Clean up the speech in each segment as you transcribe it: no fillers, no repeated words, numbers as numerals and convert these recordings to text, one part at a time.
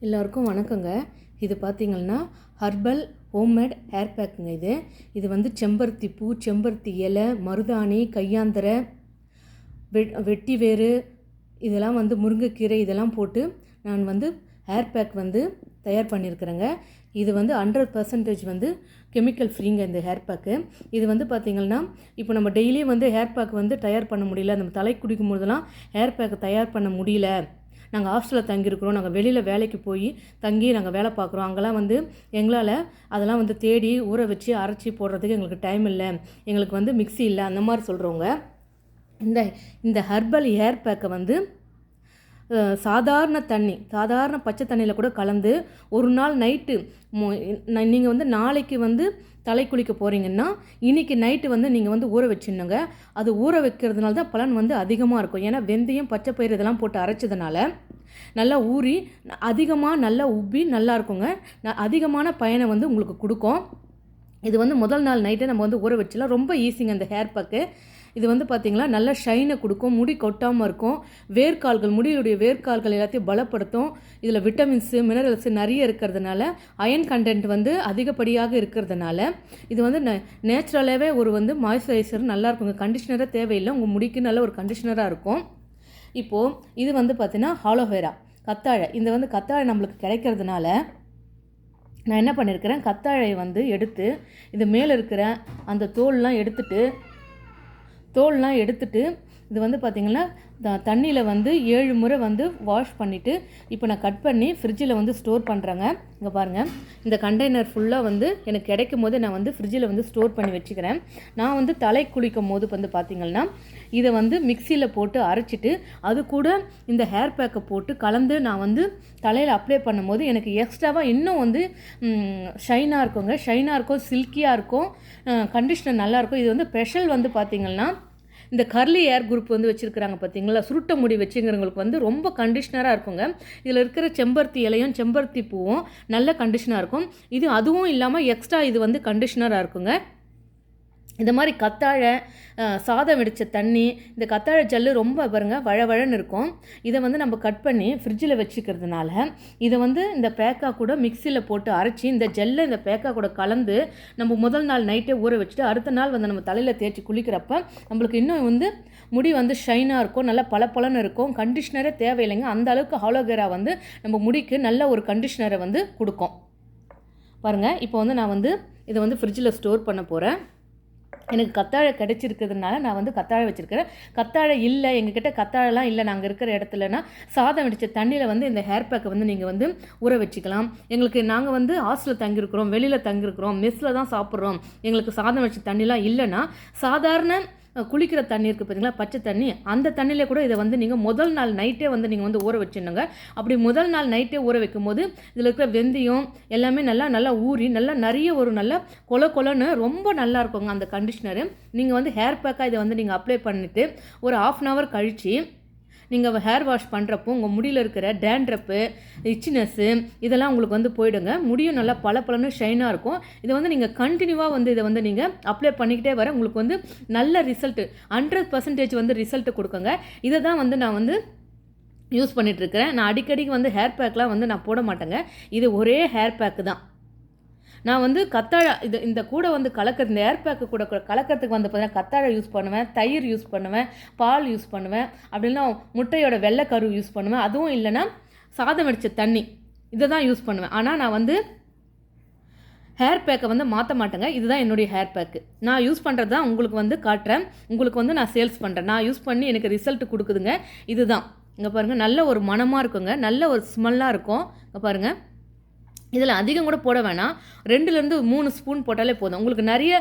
எல்லோருக்கும் வணக்கங்க. இது பார்த்திங்கன்னா ஹர்பல் ஹோம்மேட் ஹேர் பேக்குங்க. இது வந்து செம்பருத்தி பூ, செம்பருத்தி இலை, மருதாணி, கையாந்தரை, வெட்டி வேறு, இதெல்லாம் வந்து முருங்கைக்கீரை இதெல்லாம் போட்டு நான் வந்து ஹேர் பேக் வந்து தயார் பண்ணியிருக்கிறேங்க. இது வந்து 100% வந்து கெமிக்கல் ஃப்ரீங்க இந்த ஹேர் பேக்கு. இது வந்து பார்த்திங்கன்னா இப்போ நம்ம டெய்லியும் வந்து ஹேர் பேக் வந்து தயார் பண்ண முடியல, நம்ம தலை குடிக்கும் போதெல்லாம் ஹேர் பேக்கு தயார் பண்ண முடியல, நாங்கள் ஹாஸ்டலில் தங்கியிருக்கிறோம், நாங்கள் வெளியில் வேலைக்கு போய் தங்கி நாங்கள் வேலை பார்க்குறோம், அங்கெல்லாம் வந்து எங்களால் அதெல்லாம் வந்து தேடி ஊற வச்சு அரைச்சி போடுறதுக்கு எங்களுக்கு டைம் இல்லை, எங்களுக்கு வந்து மிக்ஸி இல்லை, அந்த மாதிரி சொல்கிறவங்க இந்த ஹெர்பல் ஹேர் பேக்கை வந்து சாதாரண பச்சை தண்ணியில் கூட கலந்து ஒரு நாள் நைட்டு நீங்கள் வந்து நாளைக்கு வந்து தலை குளிக்க போகிறீங்கன்னா இன்றைக்கி நைட்டு வந்து நீங்கள் வந்து ஊற வச்சுருங்க. அது ஊற வைக்கிறதுனால தான் பலன் வந்து அதிகமாக இருக்கும். ஏன்னா வெந்தயம், பச்சை பயிறு இதெல்லாம் போட்டு அரைச்சதுனால நல்லா ஊறி அதிகமாக நல்லா உப்பி நல்லா இருக்குங்க. அதிகமான பயனை வந்து உங்களுக்கு கொடுக்கும். இது வந்து முதல் நாள் நைட்டே நம்ம வந்து ஊற வச்சிடலாம். ரொம்ப ஈஸிங்க இந்த ஹேர் பேக்கு. இது வந்து பார்த்திங்களா நல்ல ஷைனை கொடுக்கும், முடி கொட்டாமல் இருக்கும், வேர்க்கால்கள், முடியுடைய வேர்க்கால்கள் எல்லாத்தையும் பலப்படுத்தும். இதில் விட்டமின்ஸு, மினரல்ஸு நிறைய இருக்கிறதுனால, அயன் கண்டென்ட் வந்து அதிகப்படியாக இருக்கிறதுனால இது வந்து நேச்சுரலாகவே ஒரு வந்து மாய்ஸ்சரைசர் நல்லா இருக்குங்க. கண்டிஷ்னரே தேவையில்லை, உங்கள் முடிக்கு நல்ல ஒரு கண்டிஷ்னராக இருக்கும். இப்போது இது வந்து பார்த்திங்கன்னா ஆலோவேரா, கத்தாழை. இந்த வந்து கத்தாழை நம்மளுக்கு கிடைக்கிறதுனால நான் என்ன பண்ணியிருக்கிறேன், கத்தாழையை வந்து எடுத்து இது மேலே இருக்கிற அந்த தோல்லாம் எடுத்துட்டு இது வந்து பார்த்திங்கன்னா தண்ணியில் வந்து 7 முறை வந்து வாஷ் பண்ணிவிட்டு இப்போ நான் கட் பண்ணி ஃப்ரிட்ஜில் வந்து ஸ்டோர் பண்ணுறேங்க. இங்கே பாருங்கள், இந்த கண்டெய்னர் ஃபுல்லாக வந்து எனக்கு கிடைக்கும் போது நான் வந்து ஃப்ரிட்ஜில் வந்து ஸ்டோர் பண்ணி வச்சுக்கிறேன். நான் வந்து தலை குளிக்கும் போது வந்து பார்த்திங்கன்னா இதை வந்து மிக்சியில் போட்டு அரைச்சிட்டு அது கூட இந்த ஹேர் பேக்கை போட்டு கலந்து நான் வந்து தலையில் அப்ளை பண்ணும்போது எனக்கு எக்ஸ்ட்ராவாக இன்னும் வந்து ஷைனாக இருக்கும், சில்கியாக இருக்கும், கண்டிஷ்னர் நல்லாயிருக்கும். இது வந்து ஸ்பெஷல் வந்து பார்த்திங்கன்னா இந்த கர்லி ஏர் குரூப் வந்து வச்சுருக்கிறாங்க பார்த்தீங்களா, சுருட்ட முடி வச்சுங்கிறவங்களுக்கு வந்து ரொம்ப கண்டிஷ்னராக இருக்குங்க. இதில் இருக்கிற செம்பருத்தி இலையும் செம்பருத்தி பூவும் நல்ல கண்டிஷ்னராக இருக்கும். அதுவும் இல்லாமல் எக்ஸ்ட்ரா இது வந்து கண்டிஷ்னராக இருக்குங்க. இந்த மாதிரி கத்தாழை, சாதம் வெடித்த தண்ணி, இந்த கத்தாழை ஜல்லு ரொம்ப பாருங்கள் வழவழன்னு இருக்கும். இதை வந்து நம்ம கட் பண்ணி ஃப்ரிட்ஜில் வச்சுக்கிறதுனால இதை வந்து இந்த பேக்காக கூட மிக்சியில் போட்டு அரைச்சி இந்த ஜெல்லை இந்த பேக்காக கூட கலந்து நம்ம முதல் நாள் நைட்டே ஊற வச்சுட்டு அடுத்த நாள் வந்து நம்ம தலையில் தேய்ச்சி குளிக்கிறப்ப நம்மளுக்கு இன்னும் வந்து முடி வந்து ஷைனாக இருக்கும், நல்லா பளபளன்னு இருக்கும். கண்டிஷ்னரே தேவையில்லைங்க. அந்த அளவுக்கு ஆலோவேரா வந்து நம்ம முடிக்கு நல்ல ஒரு கண்டிஷ்னரை வந்து கொடுக்கும். பாருங்கள், இப்போ வந்து நான் வந்து இதை வந்து ஃப்ரிட்ஜில் ஸ்டோர் பண்ண போகிறேன். எனக்கு கத்தாழை கிடைச்சிருக்கிறதுனால நான் வந்து கத்தாழை வச்சுருக்கிறேன். கத்தாழை இல்லை, எங்ககிட்ட கத்தாழைலாம் இல்லை நாங்கள் இருக்கிற இடத்துலனா சாதம் வெடித்த தண்ணியில் வந்து இந்த ஹேர் பேக்கை வந்து நீங்கள் வந்து ஊற வச்சுக்கலாம். நாங்கள் வந்து ஹாஸ்டலில் தங்கியிருக்கிறோம், வெளியில் தங்கியிருக்கிறோம், மெஸ்ஸில் தான் சாப்பிட்றோம், எங்களுக்கு சாதம் வெடித்த தண்ணிலாம் இல்லைன்னா சாதாரண குளிக்கிற தண்ணி இருக்குது பார்த்தீங்களா, பச்சை தண்ணி, அந்த தண்ணியிலே கூட இதை வந்து நீங்கள் முதல் நாள் நைட்டே வந்து நீங்கள் வந்து ஊற வச்சுருங்க. அப்படி முதல் நாள் நைட்டே ஊற வைக்கும் போது இதில் இருக்கிற வெந்தயம் எல்லாமே நல்லா ஊறி நல்லா நிறைய ஒரு நல்லா கொலன்னு ரொம்ப நல்லா இருக்குங்க அந்த கண்டிஷ்னரு. நீங்கள் வந்து ஹேர் பேக்காக இதை வந்து நீங்கள் அப்ளை பண்ணிவிட்டு ஒரு 1/2 hour கழித்து நீங்கள் ஹேர் வாஷ் பண்ணுறப்போ உங்கள் முடியில் இருக்கிற டேண்ட்ரப்பு, இச்சினஸ்ஸு இதெல்லாம் உங்களுக்கு வந்து போயிடுங்க. முடியும் நல்லா பளபளன்னு ஷைனாக இருக்கும். இதை வந்து நீங்கள் கண்டினியூவாக வந்து இதை வந்து நீங்கள் அப்ளை பண்ணிக்கிட்டே வர உங்களுக்கு வந்து நல்ல ரிசல்ட்டு 100% வந்து ரிசல்ட்டு கொடுக்குங்க. இதை தான் வந்து நான் வந்து யூஸ் பண்ணிகிட்ருக்கிறேன். நான் அடிக்கடிக்கு வந்து ஹேர் பேக்லாம் வந்து நான் போட மாட்டேங்க. இது ஒரே ஹேர் பேக்கு தான். நான் வந்து கத்தாழை இந்த கூட வந்து இந்த ஏர் பேக்கு கூட கலக்கிறதுக்கு வந்து பார்த்தீங்கன்னா கத்தாழை யூஸ் பண்ணுவேன், தயிர் யூஸ் பண்ணுவேன், பால் யூஸ் பண்ணுவேன், அப்படின்னா முட்டையோட வெள்ளைக்கரு யூஸ் பண்ணுவேன். அதுவும் இல்லைன்னா சாதம் வெடித்த தண்ணி, இதை தான் யூஸ் பண்ணுவேன். ஆனால் நான் வந்து ஹேர் பேக்கை வந்து மாற்ற மாட்டேங்க. இதுதான் என்னுடைய ஹேர் பேக்கு. நான் யூஸ் பண்ணுறது தான் உங்களுக்கு வந்து காட்டுறேன், உங்களுக்கு வந்து நான் சேல்ஸ் பண்ணுறேன். நான் யூஸ் பண்ணி எனக்கு ரிசல்ட் கொடுக்குதுங்க. இதுதான் இங்கே பாருங்கள், நல்ல ஒரு மணமாக இருக்குங்க, நல்ல ஒரு ஸ்மெல்லாக இருக்கும். இங்கே பாருங்கள், இதில் அதிகம் கூட போட வேணாம், 2-3 ஸ்பூன் போட்டாலே போதும். உங்களுக்கு நிறைய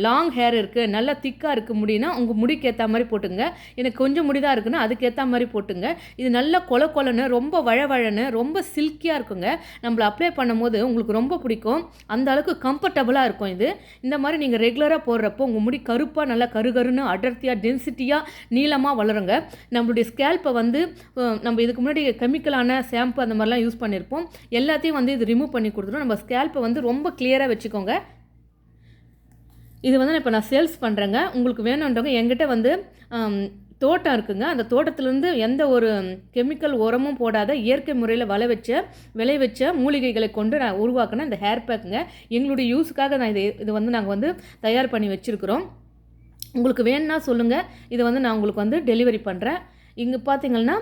லாங் ஹேர் இருக்குது, நல்லா திக்காக இருக்குது முடினா உங்கள் முடிக்கு ஏற்ற மாதிரி போட்டுங்க. எனக்கு கொஞ்சம் முடி தான் இருக்குன்னா அதுக்கேற்ற மாதிரி போட்டுங்க. இது நல்லா கொலன்னு ரொம்ப வழவழன்னு ரொம்ப சில்கியாக இருக்குங்க. நம்மளை அப்ளை பண்ணும் போது உங்களுக்கு ரொம்ப பிடிக்கும், அந்த அளவுக்கு கம்ஃபர்டபுளாக இருக்கும். இந்த மாதிரி நீங்கள் ரெகுலராக போடுறப்போ உங்கள் முடி கருப்பாக நல்லா கருன்னு அடர்த்தியாக டென்சிட்டியாக நீளமாக வளருங்க. நம்மளுடைய ஸ்கேல்ப்பை வந்து நம்ம இதுக்கு முன்னாடி கெமிக்கலான ஷாம்பு அந்த மாதிரிலாம் யூஸ் பண்ணியிருப்போம், எல்லாத்தையும் வந்து இது ரிமூவ் பண்ணி கொடுத்துரும். நம்ம ஸ்கேல்ப்பை வந்து ரொம்ப கிளியராக வச்சுக்கோங்க. இது வந்து இப்போ நான் சேல்ஸ் பண்ணுறேங்க. உங்களுக்கு வேணுன்றவங்க என்கிட்ட வந்து தோட்டம் இருக்குங்க. அந்த தோட்டத்திலேருந்து எந்த ஒரு கெமிக்கல் உரமும் போடாத இயற்கை முறையில் விளை வச்ச மூலிகைகளை கொண்டு நான் உருவாக்கின இந்த ஹேர் பேக்குங்க. எங்களுடைய யூஸுக்காக நான் இது வந்து நாங்கள் வந்து தயார் பண்ணி வச்சுருக்குறோம். உங்களுக்கு வேணும்னா சொல்லுங்கள், இதை வந்து நான் உங்களுக்கு வந்து டெலிவரி பண்ணுறேன். இங்கே பார்த்தீங்கன்னா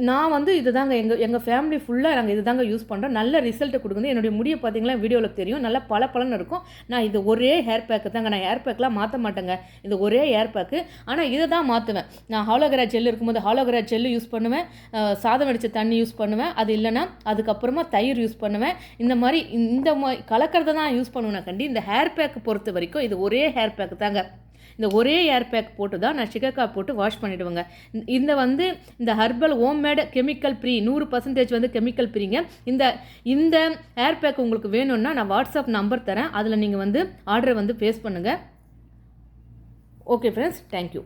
நான் வந்து இது தாங்க எங்கள் ஃபேமிலி ஃபுல்லாக நாங்கள் இது தாங்க யூஸ் பண்ணுறோம். நல்ல ரிசல்ட்டை கொடுக்குது. என்னுடைய முடியை பார்த்தீங்களா வீடியோவில் தெரியும், நல்லா பளபளன்னு இருக்கும். நான் இது ஒரே ஹேர் பேக்கு தாங்க, நான் ஹேர் பேக்கெலாம் மாற்ற மாட்டேங்க. இது ஒரே ஹேர் பேக்கு. ஆனால் இதை தான் மாற்றுவேன். நான் ஹாலோகிரா ஜெல் இருக்கும்போது ஹாலோகிரா ஜெல்லு யூஸ் பண்ணுவேன், சாதம் வடித்த தண்ணி யூஸ் பண்ணுவேன். அது இல்லைன்னா அதுக்கப்புறமா தயிர் யூஸ் பண்ணுவேன். இந்த மாதிரி கலக்கிறத தான் யூஸ் பண்ணுவேன் கண்டி. இந்த ஹேர் பேக்கு பொறுத்த வரைக்கும் இது ஒரே ஹேர் பேக்கு தாங்க. இந்த ஒரே ஏர் பேக் போட்டு தான் நான் சிகக்காய் போட்டு வாஷ் பண்ணிவிடுவேங்க. இந்த ஹர்பல் ஹோம்மேடு கெமிக்கல் ஃப்ரீ 100% வந்து கெமிக்கல் ஃப்ரீங்க. இந்த ஏர் பேக் உங்களுக்கு வேணும்னா நான் வாட்ஸ்அப் நம்பர் தரேன், அதில் நீங்கள் வந்து ஆர்டரை வந்து ப்ளேஸ் பண்ணுங்கள். Okay friends, thank you.